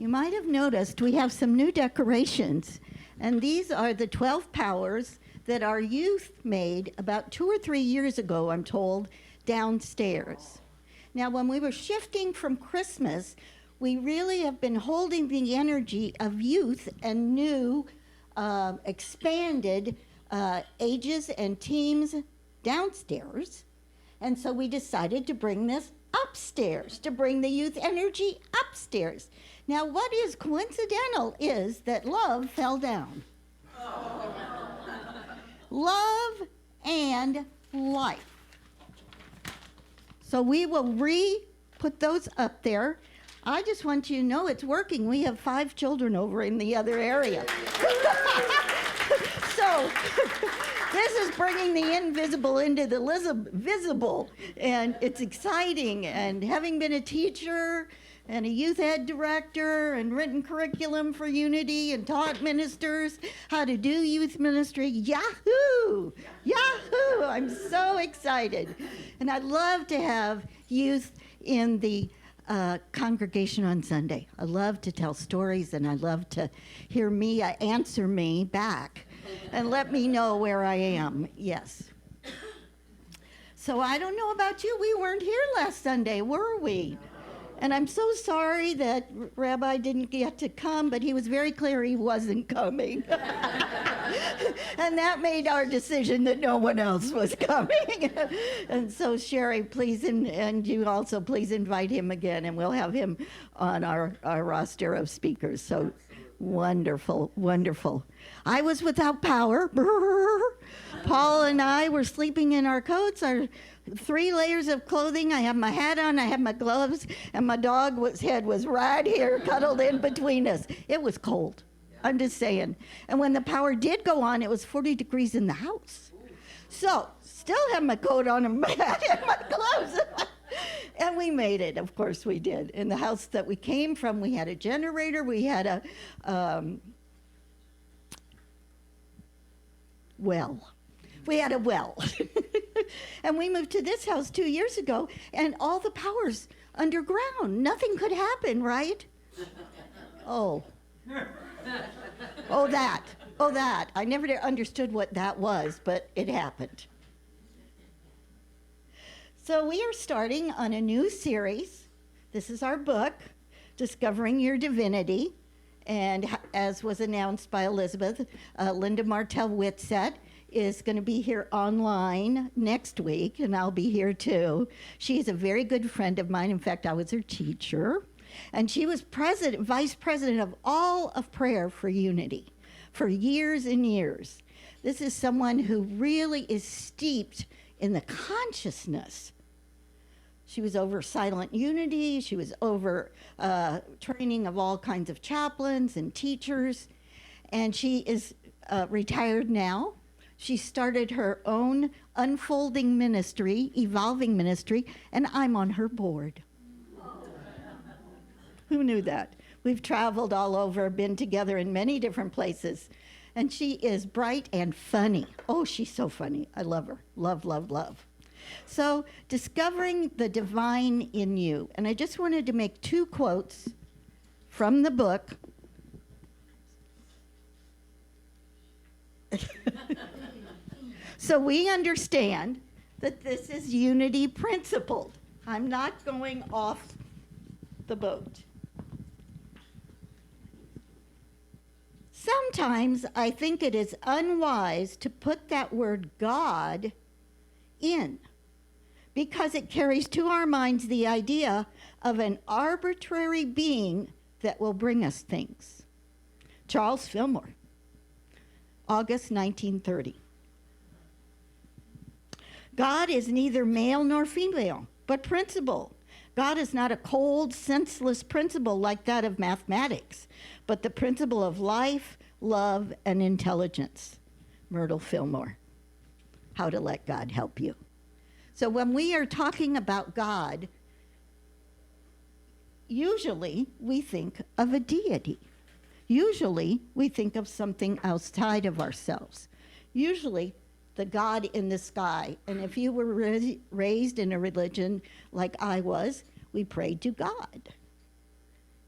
You might have noticed we have some new decorations, and these are the 12 powers that our youth made about 2 or 3 years ago, I'm told, downstairs. Now, when we were shifting from Christmas, we really have been holding the energy of youth and new, expanded ages and teams downstairs. And so we decided to bring this upstairs, to bring the youth energy upstairs. Now, what is coincidental is that love fell down. Love and life. So we will put those up there. I just want you to know it's working. We have 5 children over in the other area. So this is bringing the invisible into the visible, and it's exciting. And having been a teacher and a youth ed director and written curriculum for Unity and taught ministers how to do youth ministry, yahoo! Yahoo! I'm so excited. And I'd love to have youth in the congregation on Sunday. I love to tell stories, and I love to hear me answer me back and let me know where I am. Yes. So I don't know about you. We weren't here last Sunday, were we? And I'm so sorry that Rabbi didn't get to come, but he was very clear he wasn't coming. And that made our decision that no one else was coming. And so Sherry, please, and you also please invite him again, and we'll have him on our roster of speakers. So wonderful, wonderful. I was without power. Paul and I were sleeping in our coats, our 3 layers of clothing. I had my hat on, I had my gloves, and my dog's head was right here, cuddled in between us. It was cold. I'm just saying. And when the power did go on, it was 40 degrees in the house. So, still had my coat on and my hat and my gloves. And we made it, of course we did. In the house that we came from, we had a generator, we had a well. We had a well. And we moved to this house 2 years ago, and all the power's underground. Nothing could happen, right? Oh, that. I never understood what that was, but it happened. So we are starting on a new series. This is our book, Discovering Your Divinity. And as was announced by Elizabeth, Linda Martell-Whitsett is going to be here online next week, and I'll be here too. She's a very good friend of mine. In fact, I was her teacher. And she was vice president of all of prayer for Unity for years and years. This is someone who really is steeped in the consciousness. She was over Silent Unity. She was over training of all kinds of chaplains and teachers. And she is retired now. She started her own unfolding ministry, evolving ministry, and I'm on her board. Who knew that? We've traveled all over, been together in many different places. And she is bright and funny. Oh, she's so funny. I love her. Love, love, love. So, discovering the divine in you. And I just wanted to make 2 quotes from the book. So we understand that this is unity principled. I'm not going off the boat. Sometimes I think it is unwise to put that word God in, because it carries to our minds the idea of an arbitrary being that will bring us things. Charles Fillmore, August 1930. God is neither male nor female, but principle. God is not a cold, senseless principle like that of mathematics, but the principle of life, love, and intelligence. Myrtle Fillmore. How to let God help you. So when we are talking about God, usually we think of a deity. Usually we think of something outside of ourselves. Usually the God in the sky. And if you were raised in a religion like I was, we prayed to God.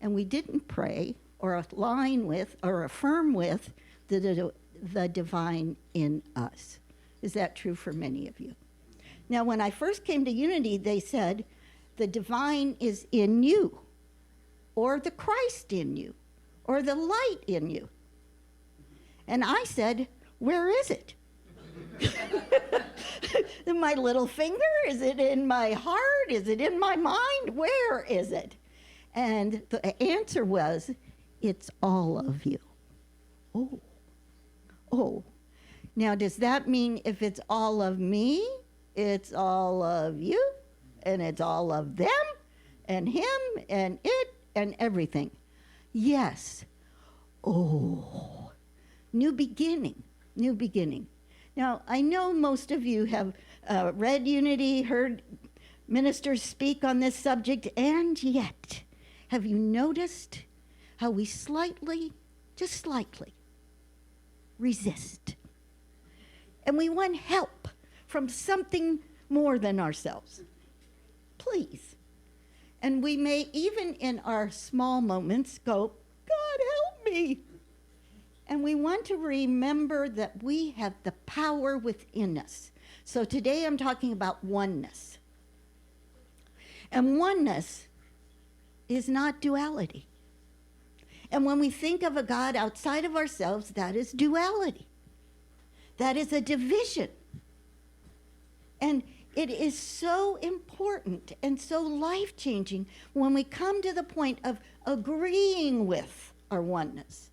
and we didn't pray or align with or affirm with the divine in us. Is that true for many of you? Now, when I first came to Unity, they said, the divine is in you, or the Christ in you, or the light in you. And I said, where is it? In my little finger? Is it in my heart? Is it in my mind? Where is it? And the answer was, it's all of you. Oh. Now, does that mean if it's all of me, it's all of you, and it's all of them, and him, and it, and everything? Yes. Oh. New beginning. Now, I know most of you have read Unity, heard ministers speak on this subject, and yet, have you noticed how we just slightly, resist? And we want help from something more than ourselves. Please. And we may, even in our small moments, go, God, help me. And we want to remember that we have the power within us. So today I'm talking about oneness. And oneness is not duality. And when we think of a God outside of ourselves, that is duality. That is a division. And it is so important and so life-changing when we come to the point of agreeing with our oneness.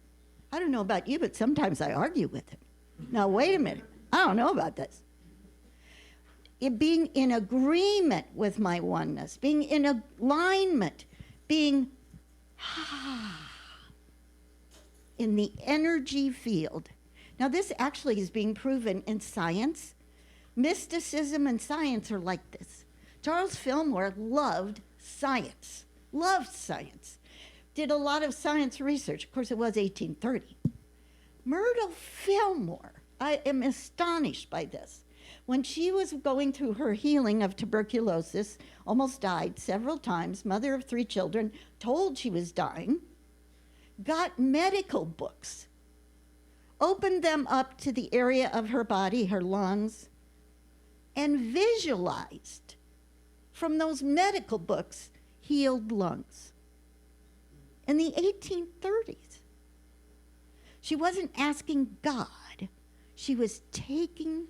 I don't know about you, but sometimes I argue with him. Now, wait a minute. I don't know about this. Being in agreement with my oneness, being in alignment, being in the energy field. Now, this actually is being proven in science. Mysticism and science are like this. Charles Fillmore loved science, did a lot of science research. Of course, it was 1830. Myrtle Fillmore, I am astonished by this. When she was going through her healing of tuberculosis, almost died several times, mother of 3 children, told she was dying, got medical books, opened them up to the area of her body, her lungs, and visualized from those medical books healed lungs. In the 1830s. She wasn't asking God. She was taking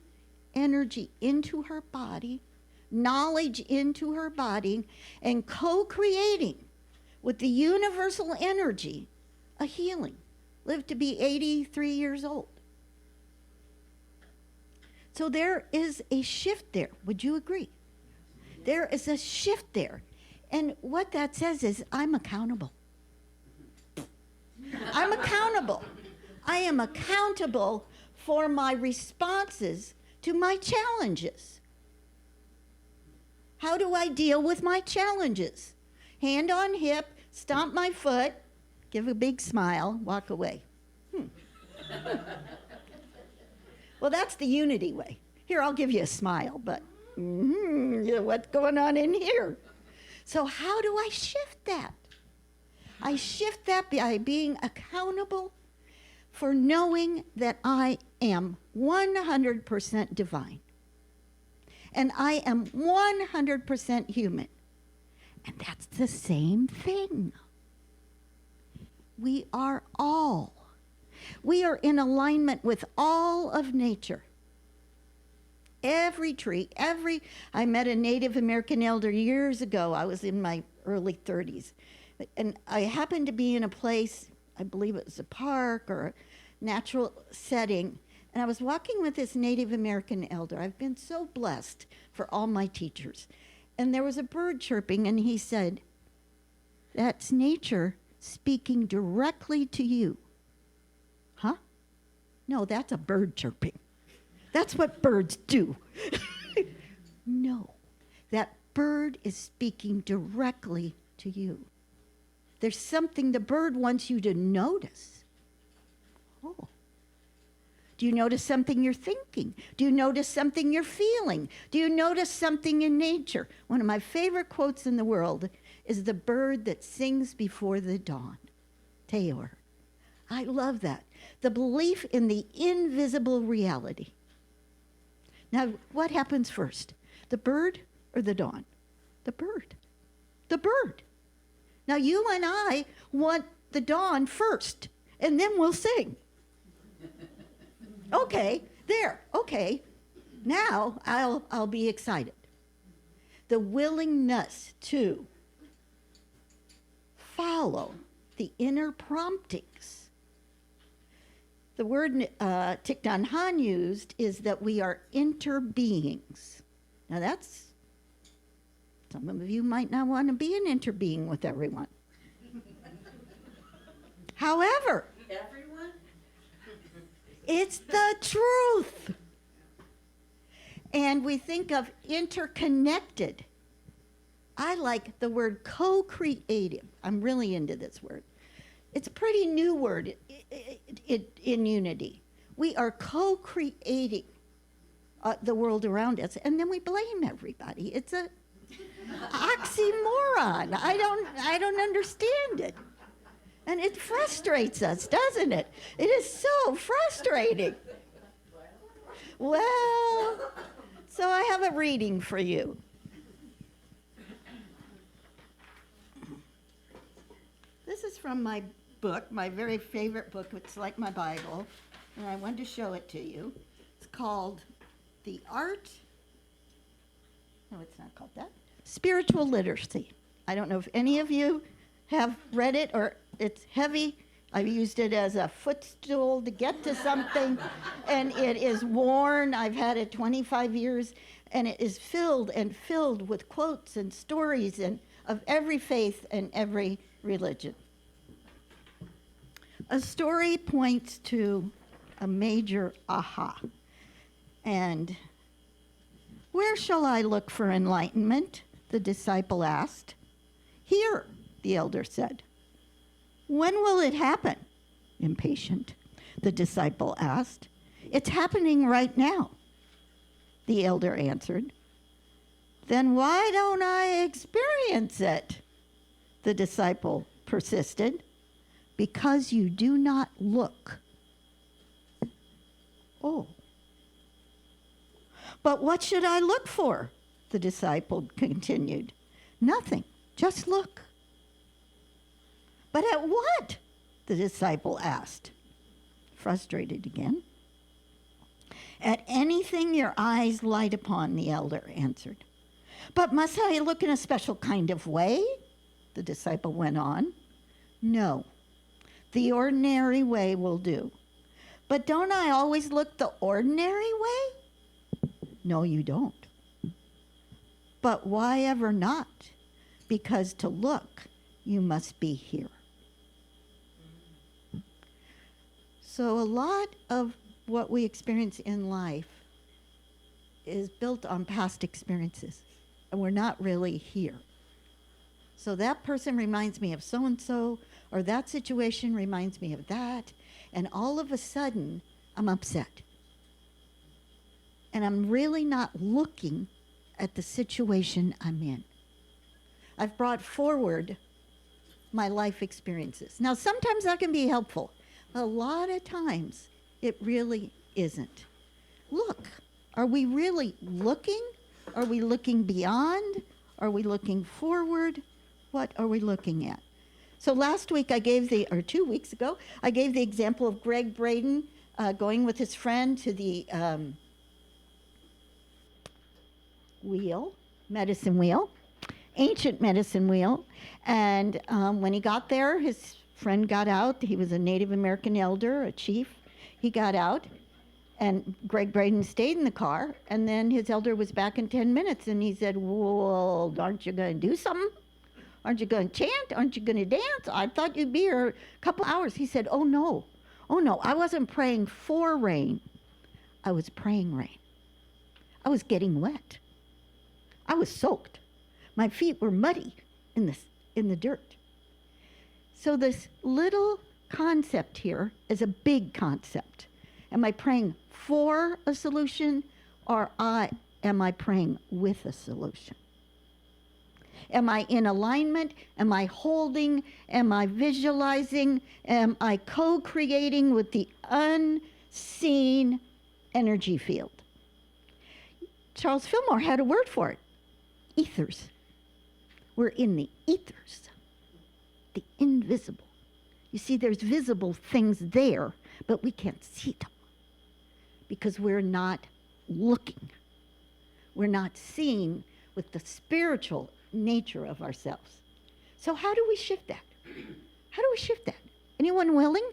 energy into her body, knowledge into her body, and co-creating with the universal energy a healing. Lived to be 83 years old. So there is a shift there. Would you agree? There is a shift there. And what that says is, I'm accountable. I'm accountable. I am accountable for my responses to my challenges. How do I deal with my challenges? Hand on hip, stomp my foot, give a big smile, walk away. Well, that's the Unity way. Here, I'll give you a smile, but what's going on in here? So how do I shift that? I shift that by being accountable for knowing that I am 100% divine. And I am 100% human. And that's the same thing. We are all. We are in alignment with all of nature. Every tree, I met a Native American elder years ago. I was in my early 30s. And I happened to be in a place, I believe it was a park or a natural setting, and I was walking with this Native American elder. I've been so blessed for all my teachers. And there was a bird chirping, and he said, that's nature speaking directly to you. Huh? No, that's a bird chirping. That's what birds do. No, that bird is speaking directly to you. There's something the bird wants you to notice. Oh. Do you notice something you're thinking? Do you notice something you're feeling? Do you notice something in nature? One of my favorite quotes in the world is the bird that sings before the dawn. Teor. I love that. The belief in the invisible reality. Now, what happens first? The bird or the dawn? The bird. The bird. Now, you and I want the dawn first, and then we'll sing. Okay, there, okay. Now I'll be excited. The willingness to follow the inner promptings. The word Thich Nhat Hanh used is that we are interbeings. Now that's, some of you might not want to be an interbeing with everyone. However, Everyone? it's the truth. And we think of interconnected. I like the word co-creative. I'm really into this word. It's a pretty new word in unity. We are co-creating the world around us, and then we blame everybody. It's a oxymoron. I don't understand it. And it frustrates us, doesn't it? It is so frustrating. Well, so I have a reading for you. This is from my book, my very favorite book. It's like my Bible, and I wanted to show it to you. It's called The Art, no, it's not called that, Spiritual Literacy. I don't know if any of you have read it, or it's heavy. I've used it as a footstool to get to something, and it is worn. I've had it 25 years, and it is filled with quotes and stories and of every faith and every religion. A story points to a major aha. And where shall I look for enlightenment? The disciple asked. Here, the elder said. When will it happen? Impatient, the disciple asked. It's happening right now, the elder answered. Then why don't I experience it? The disciple persisted. Because you do not look. Oh. But what should I look for? The disciple continued. Nothing, just look. But at what? The disciple asked, frustrated again. At anything your eyes light upon, the elder answered. But must I look in a special kind of way? The disciple went on. No, the ordinary way will do. But don't I always look the ordinary way? No, you don't. But why ever not? Because to look, you must be here. So a lot of what we experience in life is built on past experiences, and we're not really here. So that person reminds me of so-and-so, or that situation reminds me of that, and all of a sudden, I'm upset. And I'm really not looking at the situation I'm in. I've brought forward my life experiences. Now, sometimes that can be helpful. A lot of times, it really isn't. Look, are we really looking? Are we looking beyond? Are we looking forward? What are we looking at? So last week or 2 weeks ago, I gave the example of Greg Braden going with his friend to the medicine wheel, ancient medicine wheel. And when he got there, his friend got out. He was a Native American elder, a chief. He got out, and Greg Braden stayed in the car. And then his elder was back in 10 minutes, and he said, well, aren't you going to do something? Aren't you going to chant? Aren't you going to dance? I thought you'd be here a couple hours. He said, oh no, I wasn't praying for rain. I was praying rain. I was getting wet. I was soaked. My feet were muddy in the dirt. So this little concept here is a big concept. Am I praying for a solution, or am I praying with a solution? Am I in alignment? Am I holding? Am I visualizing? Am I co-creating with the unseen energy field? Charles Fillmore had a word for it. Ethers. We're in the ethers, the invisible. You see, there's visible things there, but we can't see them because we're not looking. We're not seeing with the spiritual nature of ourselves. So how do we shift that? How do we shift that? Anyone willing?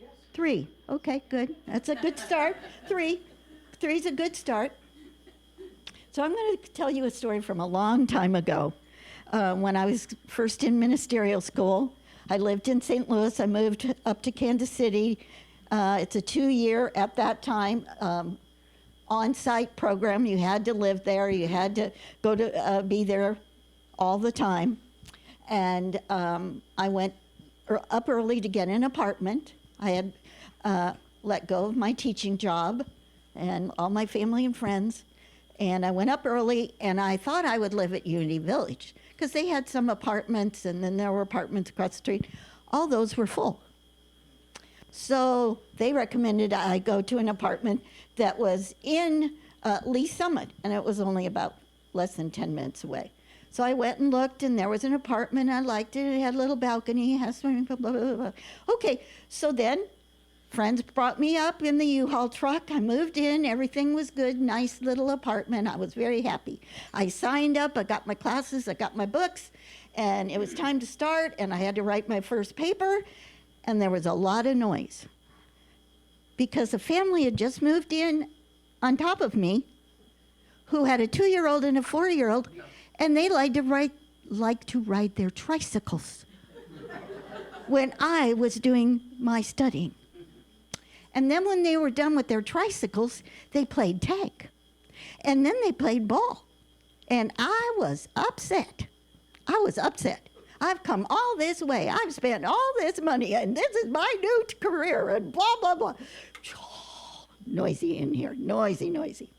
Yes. 3. Okay, good. That's a good start. 3. 3 is a good start. So I'm going to tell you a story from a long time ago. When I was first in ministerial school, I lived in St. Louis. I moved up to Kansas City. It's a 2-year, at that time, on-site program. You had to live there. You had to go to be there all the time. And I went up early to get an apartment. I had let go of my teaching job and all my family and friends. And I went up early, and I thought I would live at Unity Village because they had some apartments, and then there were apartments across the street. All those were full. So they recommended I go to an apartment that was in Lee Summit, and it was only about less than 10 minutes away. So I went and looked, and there was an apartment. I liked it. It had a little balcony. It had swimming pool, blah, blah, blah, blah. Okay, so then friends brought me up in the U-Haul truck. I moved in. Everything was good. Nice little apartment. I was very happy. I signed up. I got my classes. I got my books. And it was time to start, and I had to write my first paper. And there was a lot of noise because a family had just moved in on top of me who had a 2-year-old and a 4-year-old, and they like to ride their tricycles when I was doing my studying. And then when they were done with their tricycles, they played tag. And then they played ball. And I was upset. I've come all this way. I've spent all this money, and this is my new career, and blah, blah, blah. Noisy in here, noisy.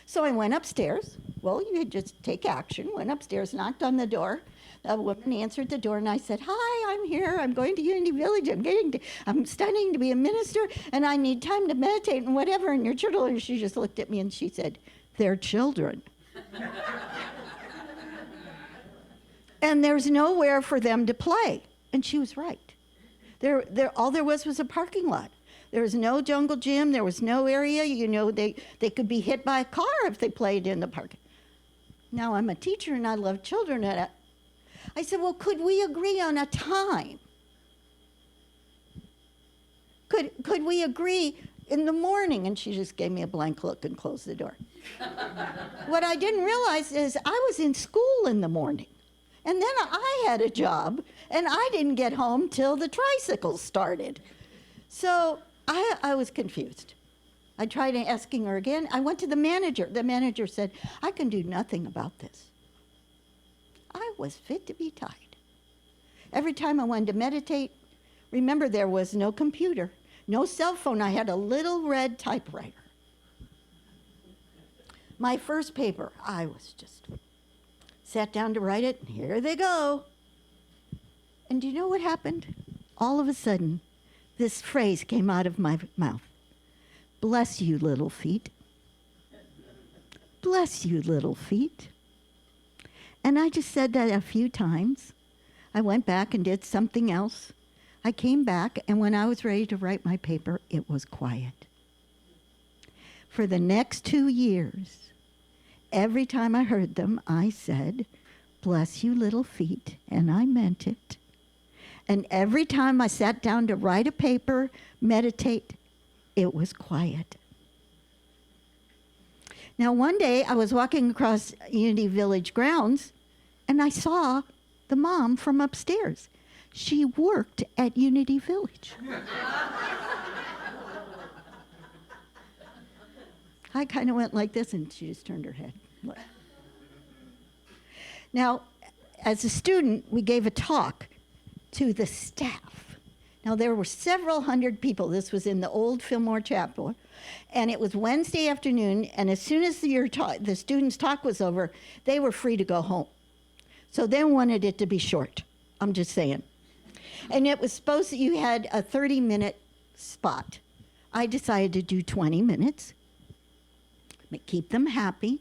So I went upstairs. Well, you just take action. Went upstairs, knocked on the door. A woman answered the door, and I said, "Hi, I'm here. I'm going to Unity Village. I'm studying to be a minister, and I need time to meditate and whatever, and your children." She just looked at me, and she said, "They're children." And there's nowhere for them to play. And she was right. All there was a parking lot. There was no jungle gym. There was no area. They could be hit by a car if they played in the park. Now, I'm a teacher, and I love children. I said, well, could we agree on a time? Could we agree in the morning? And she just gave me a blank look and closed the door. What I didn't realize is I was in school in the morning. And then I had a job, and I didn't get home till the tricycles started. So I was confused. I tried asking her again. I went to the manager. The manager said, "I can do nothing about this." I was fit to be tied. Every time I wanted to meditate, remember there was no computer, no cell phone. I had a little red typewriter. My first paper, I was just sat down to write it, and here they go. And do you know what happened? All of a sudden, this phrase came out of my mouth. "Bless you, little feet. Bless you, little feet." And I just said that a few times. I went back and did something else. I came back, and when I was ready to write my paper, it was quiet. For the next 2 years, every time I heard them, I said, "Bless you, little feet," and I meant it. And every time I sat down to write a paper, meditate, it was quiet. Now, one day I was walking across Unity Village grounds, and I saw the mom from upstairs. She worked at Unity Village. I kind of went like this, and she just turned her head. Now, as a student, we gave a talk to the staff. Now, there were several hundred people. This was in the old Fillmore Chapel, and it was Wednesday afternoon, and as soon as the students' talk was over, they were free to go home. So they wanted it to be short. I'm just saying. And it was supposed that you had a 30-minute spot. I decided to do 20 minutes, but keep them happy.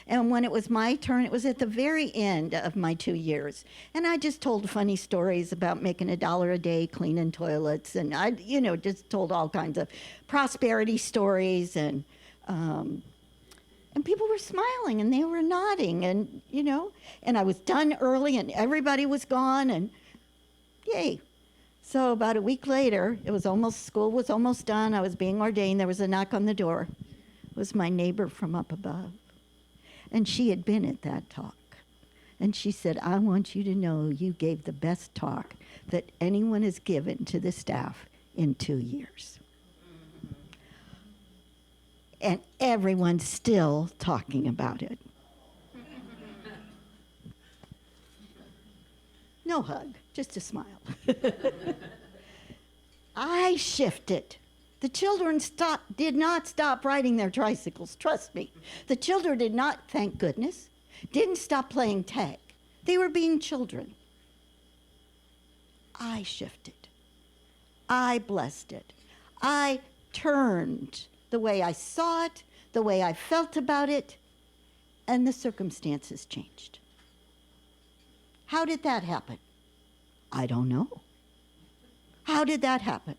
And when it was my turn, it was at the very end of my 2 years. And I just told funny stories about making $1 a day cleaning toilets. And I, just told all kinds of prosperity stories. And people were smiling and they were nodding. And, and I was done early and everybody was gone. And yay. So about a week later, school was almost done. I was being ordained. There was a knock on the door. It was my neighbor from up above. And she had been at that talk. And she said, I want you to know you gave the best talk that anyone has given to the staff in 2 years. And everyone's still talking about it. No hug, just a smile. I shifted. The children did not stop riding their tricycles, trust me. The children did not, thank goodness, didn't stop playing tag. They were being children. I shifted. I blessed it. I turned the way I saw it, the way I felt about it, and the circumstances changed. How did that happen? I don't know. How did that happen?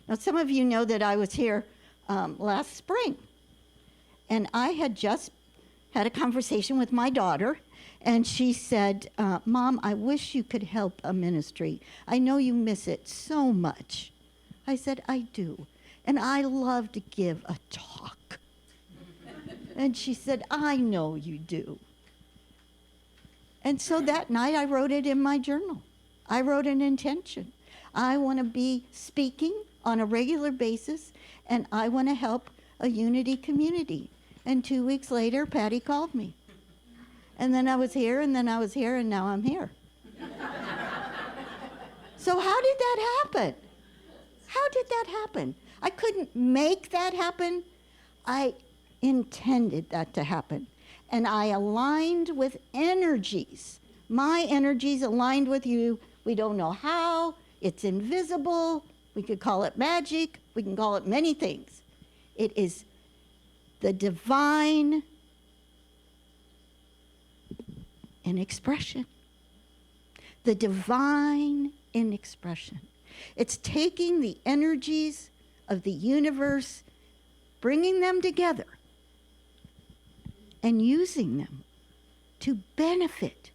Now, some of you know that I was here last spring, and I had just had a conversation with my daughter, and she said, Mom, I wish you could help a ministry. I know you miss it so much. I said, I do, and I love to give a talk. And she said, I know you do. And so that night, I wrote it in my journal. I wrote an intention. I want to be speaking on a regular basis, and I want to help a unity community. And 2 weeks later, Patty called me. And then I was here, and then I was here, and now I'm here. So how did that happen? How did that happen? I couldn't make that happen. I intended that to happen. And I aligned with energies. My energies aligned with you. We don't know how. It's invisible. We could call it magic. We can call it many things. It is the divine in expression. The divine in expression. It's taking the energies of the universe, bringing them together, and using them to benefit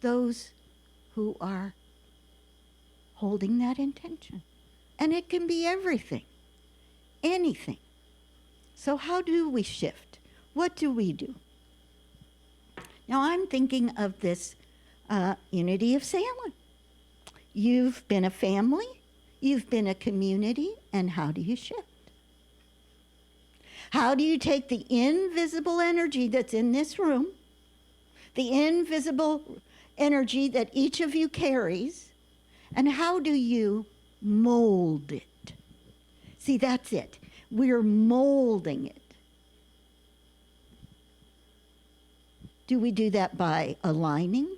those who are holding that intention. And it can be everything, anything. So how do we shift? What do we do? Now I'm thinking of this unity of Salem. You've been a family, you've been a community, and how do you shift? How do you take the invisible energy that's in this room, the invisible energy that each of you carries, and how do you mold it? See, that's it. We're molding it. Do we do that by aligning?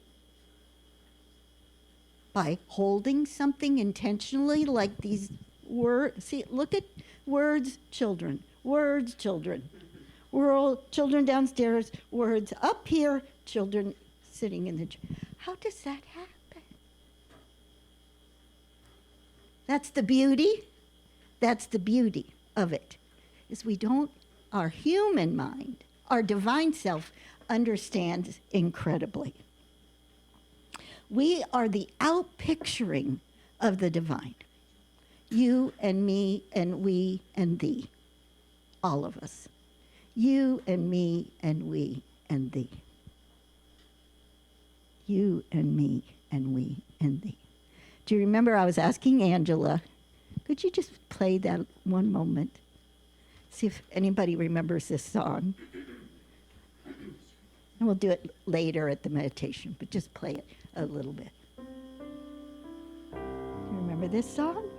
By holding something intentionally, like these words? See, look at words, children. Words, children. World, children downstairs. Words up here, children sitting in the chair. How does that happen? That's the beauty. That's the beauty of it, is our human mind, our divine self understands incredibly. We are the outpicturing of the divine. You and me and we and thee. All of us. You and me and we and thee. You and me and we and thee. Do you remember I was asking Angela, could you just play that one moment? See if anybody remembers this song. And we'll do it later at the meditation, but just play it a little bit. You remember this song?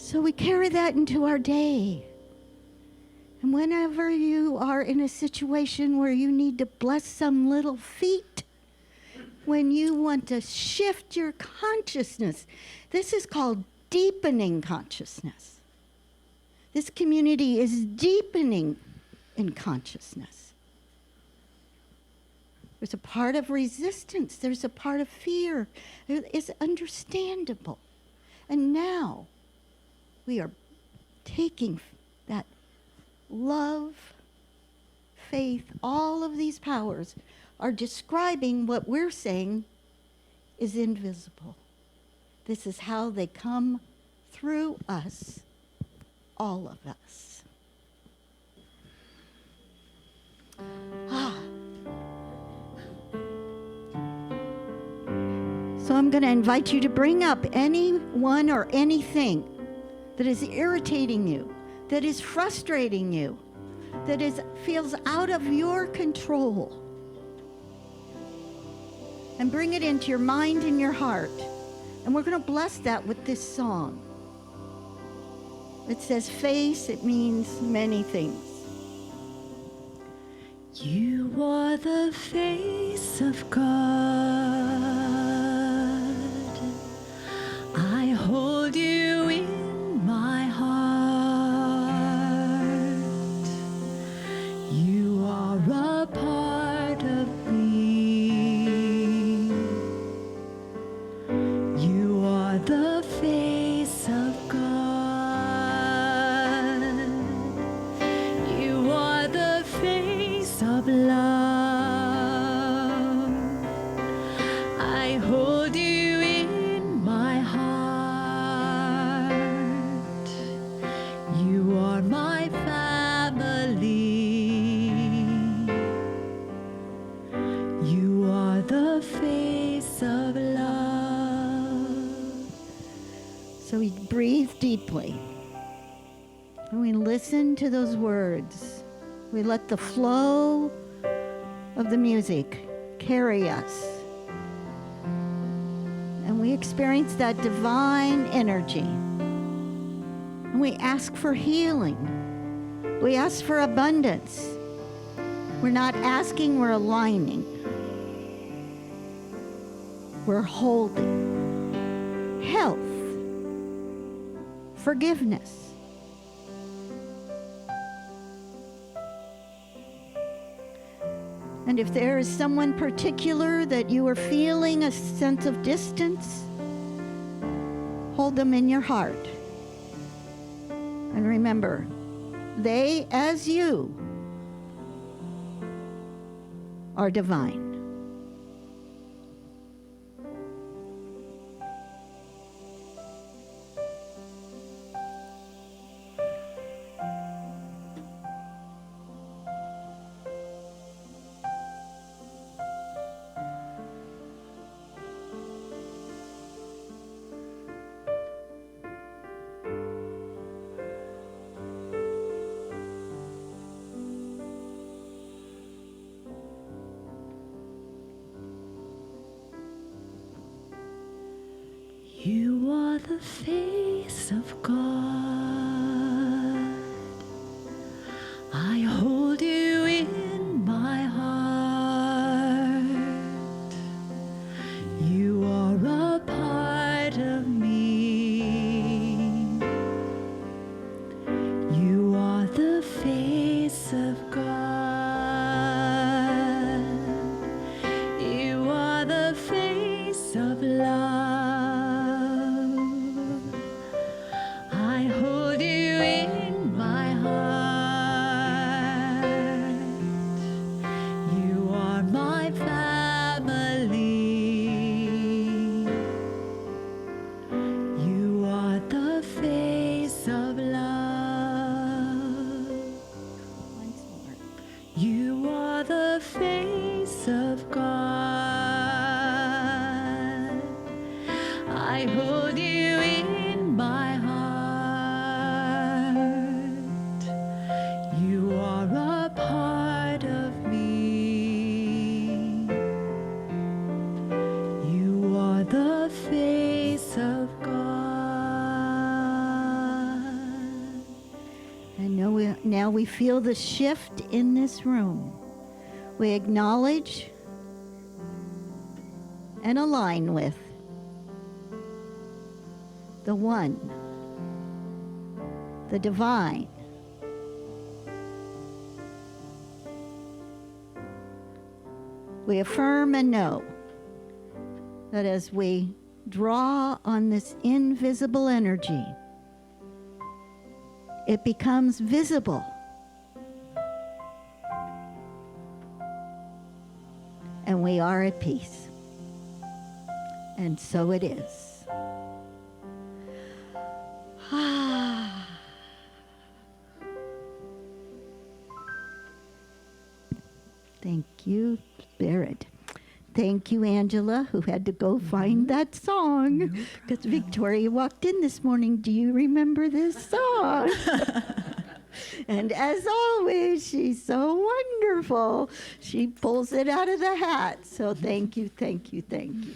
So we carry that into our day. And whenever you are in a situation where you need to bless some little feet, when you want to shift your consciousness, this is called deepening consciousness. This community is deepening in consciousness. There's a part of resistance. There's a part of fear. It's understandable. And now we are taking that love, faith, all of these powers are describing what we're saying is invisible. This is how they come through us, all of us. So I'm going to invite you to bring up anyone or anything that is irritating you, that is frustrating you, that feels out of your control. And bring it into your mind and your heart. And we're going to bless that with this song. It says face, it means many things. You are the face of God. I hold you in my heart. You are a part of me. You are the face of God. You are the face of love. I hold you in my heart. You are my family. You are the face of love. So we breathe deeply. And we listen to those words. We let the flow of the music carry us. And we experience that divine energy. And we ask for healing. We ask for abundance. We're not asking, we're aligning. We're holding. Health. Forgiveness. And if there is someone particular that you are feeling a sense of distance, hold them in your heart. And remember, they, as you, are divine. You are the face of God. I hold you in my heart. You are a part of me. You are the face of God. You are the face of love. now we feel the shift in this room. We acknowledge and align with the one, the divine. We affirm and know that as we draw on this invisible energy, it becomes visible. And we are at peace. And so it is. Thank you, Spirit. Thank you, Angela, who had to go find that song. Because Victoria walked in this morning. Do you remember this song? And as always, she's so wonderful. She pulls it out of the hat. So thank you, thank you, thank you.